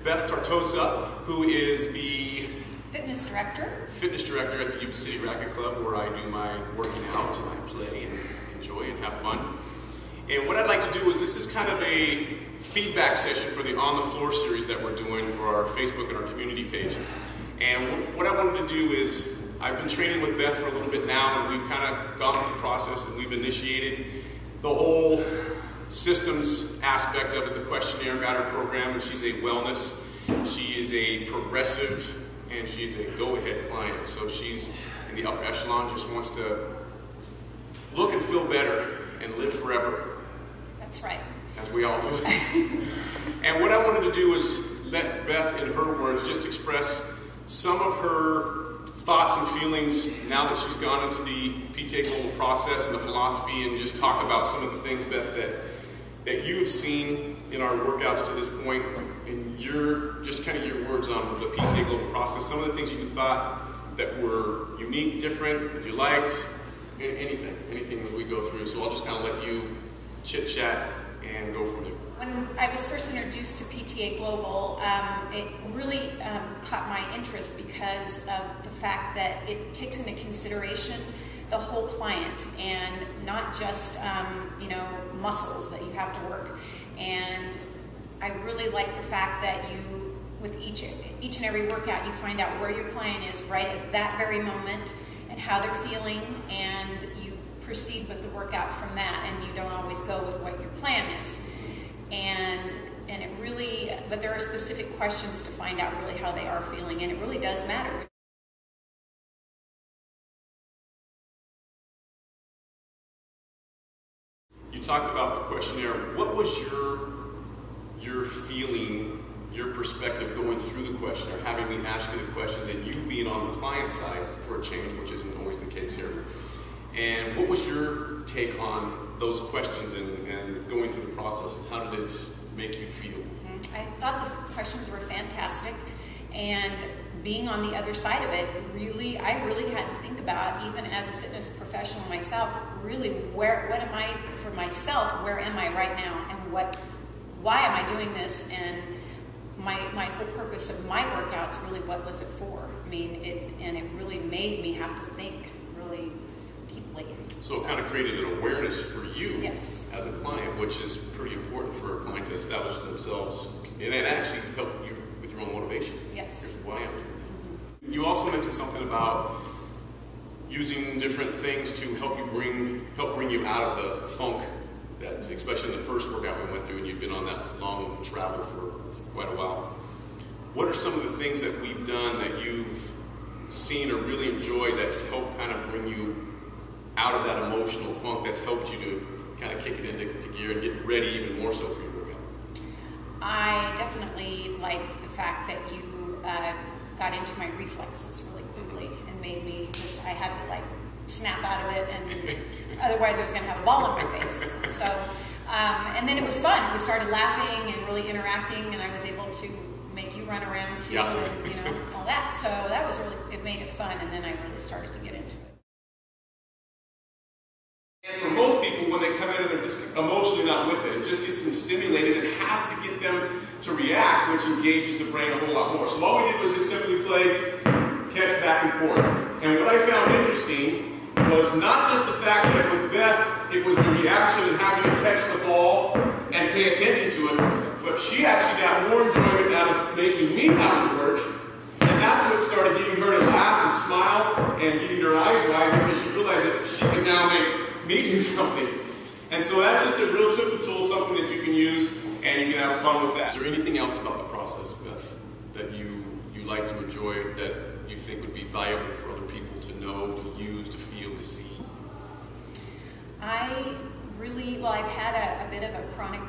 Beth Tartosa, who is the fitness director at the Yuba City Racket Club, where I do my working out and I play and enjoy and have fun. And what I'd like to do is, this is kind of a feedback session for the On the Floor series that we're doing for our Facebook and our community page. And what I wanted to do is, I've been training with Beth for a little bit now, and we've kind of gone through the process and we've initiated the whole systems aspect of it, the questionnaire, got her program, and she's a wellness, she is a progressive, and she's a go-ahead client. So she's in the upper echelon, just wants to look and feel better and live forever. That's right. As we all do. And what I wanted to do is let Beth, in her words, just express some of her thoughts and feelings now that she's gone into the PTA Global process and the philosophy, and just talk about some of the things, Beth, that you have seen in our workouts to this point, and just kind of your words on the PTA Global process, some of the things you thought that were unique, different, that you liked, anything as we go through. So I'll just kind of let you chit-chat and go from there. When I was first introduced to PTA Global, it really caught my interest because of the fact that it takes into consideration the whole client and not just muscles that you have to work. And I really like the fact that you, with each and every workout, you find out where your client is right at that very moment and how they're feeling, and you proceed with the workout from that, and you don't always go with what your plan is. And it really, but there are specific questions to find out really how they are feeling, and it really does matter. You talked about the questionnaire. What was your feeling, your perspective going through the questionnaire, having me ask you the questions, and you being on the client side for a change, which isn't always the case here? And what was your take on those questions and going through the process, and how did it make you feel? I thought the questions were fantastic, and being on the other side of it, I really had to think about, even as a fitness professional myself, really where am I right now, and why am I doing this, and my whole purpose of my workouts, really, what was it for? I mean, it really made me have to think really deeply. So it kind of created an awareness for you, yes, as a client, which is pretty important for a client to establish themselves, and it actually help you with your own motivation. Yes. Here's who I am. Mm-hmm. You also mentioned something about using different things to help bring you out of the funk, that, especially in the first workout we went through, and you've been on that long travel for quite a while. What are some of the things that we've done that you've seen or really enjoyed that's helped kind of bring you out of that emotional funk, that's helped you to kind of kick it into gear and get ready even more so for your workout? I definitely liked the fact that you got into my reflexes really quickly and made me I had to snap out of it, and otherwise I was going to have a ball on my face. So, and then it was fun. We started laughing and really interacting, and I was able to make you run around too, yeah, and all that. So that was it made it fun, and then I really started to get into it. And for most people, when they come in and they're just emotionally not with it, it just gets them stimulated. It has to get them to react, which engages the brain a whole lot more. So all we did was just simply play catch back and forth. And what I found interesting was not just the fact that with Beth, it was the reaction and having to catch the ball and pay attention to it, but she actually got more enjoyment out of making me have to work. And that's what started getting her to laugh and smile and getting her eyes wide, because she realized that she could now make me do something. And so that's just a real simple tool, something that you can use, and you can have fun with that. Is there anything else about the process, Beth, that you like to enjoy, that you think would be valuable for other people to know, to use, to feel, to see? I've had a bit of a chronic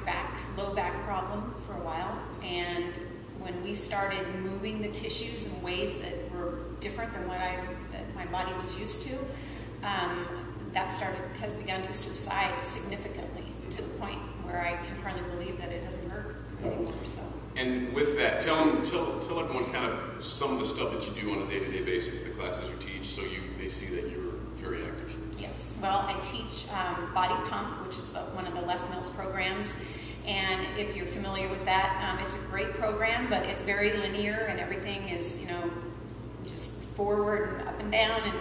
low back problem for a while, and when we started moving the tissues in ways that were different than that my body was used to, that has begun to subside significantly, to the point where I can hardly believe that it doesn't hurt anymore. So. And with that, tell everyone kind of some of the stuff that you do on a day-to-day basis, the classes you teach, so they see that you're very active. Yes. Well, I teach Body Pump, which is one of the Les Mills programs, And if you're familiar with that, it's a great program, but it's very linear and everything is, just forward and up and down, and,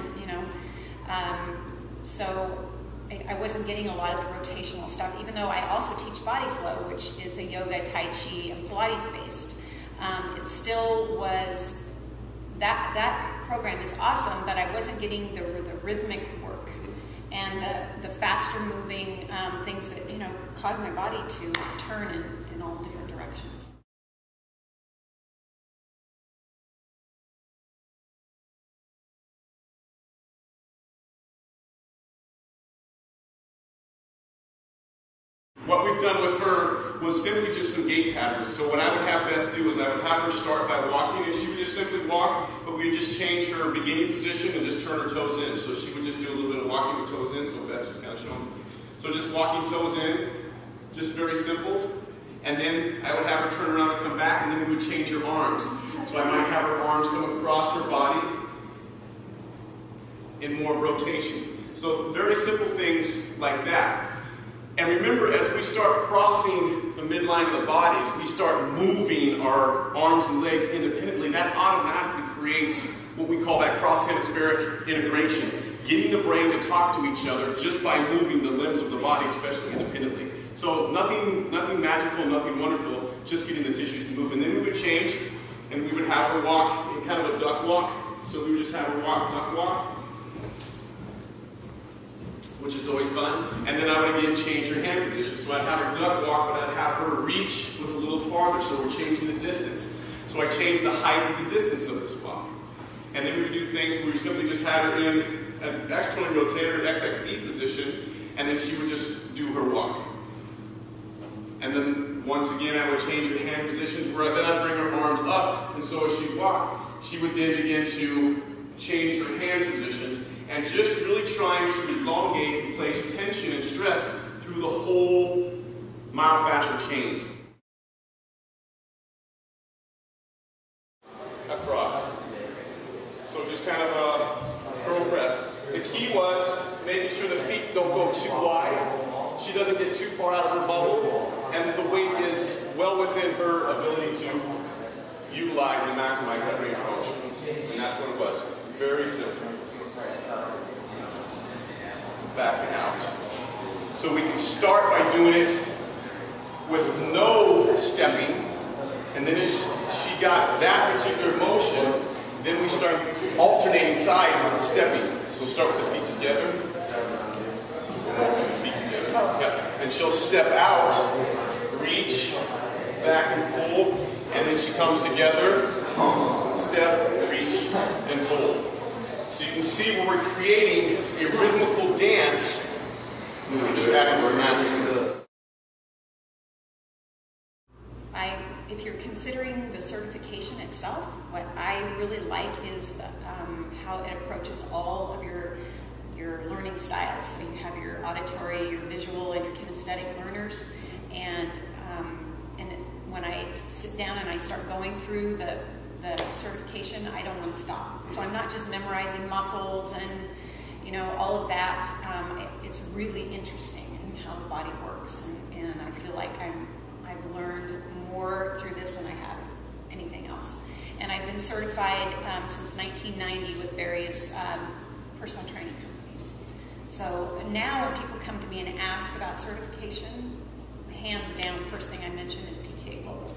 so I wasn't getting a lot of the rotational stuff, even though I also teach body flow, which is a yoga, tai chi, and Pilates based. It still was, that program is awesome, but I wasn't getting the rhythmic work and the faster moving things that, cause my body to turn in all different directions. What we've done with her was simply just some gait patterns. So what I would have Beth do is I would have her start by walking, and she would just simply walk, but we would just change her beginning position and just turn her toes in. So she would just do a little bit of walking with toes in, so Beth just kind of showing. So just walking toes in, just very simple. And then I would have her turn around and come back, and then we would change her arms. So I might have her arms come across her body in more rotation. So very simple things like that. And remember, as we start crossing the midline of the bodies, we start moving our arms and legs independently. That automatically creates what we call that cross-hemispheric integration, getting the brain to talk to each other just by moving the limbs of the body, especially independently. So nothing magical, nothing wonderful, just getting the tissues to move. And then we would change, and we would have her walk in kind of a duck walk. So we would just have her walk, duck walk, which is always fun. And then I would again change her hand position. So I'd have her duck walk, but I'd have her reach with a little farther, so we're changing the distance. So I change the height and the distance of this walk. And then we would do things where we simply just had her in an externally rotator XXE position, and then she would just do her walk. And then once again I would change her hand positions, where then I'd bring her arms up, and so as she walked, she would then begin to change her hand positions, and just really trying to elongate and place tension and stress through the whole myofascial chains. Across. So just kind of a curl press. The key was making sure the feet don't go too wide. She doesn't get too far out of her bubble, and the weight is well within her ability to utilize and maximize that range of motion. And that's what it was. Very simple. Back and out. So we can start by doing it with no stepping, and then as she got that particular motion, then we start alternating sides with the stepping. So start with the feet together, and also the feet together. Yep. And she'll step out, reach, back and pull, and then she comes together, step, reach, and pull. So you can see where we're creating a rhythmical dance, and we're just adding some mass to it. If you're considering the certification itself, what I really like is how it approaches all of your learning styles. So you have your auditory, your visual, and your kinesthetic learners. And when I sit down and I start going through the certification, I don't want to stop. So I'm not just memorizing muscles and all of that. It's really interesting in how the body works, and I feel like I've learned more through this than I have anything else. And I've been certified since 1990 with various personal training companies. So now when people come to me and ask about certification, hands down, the first thing I mention is PTA Global.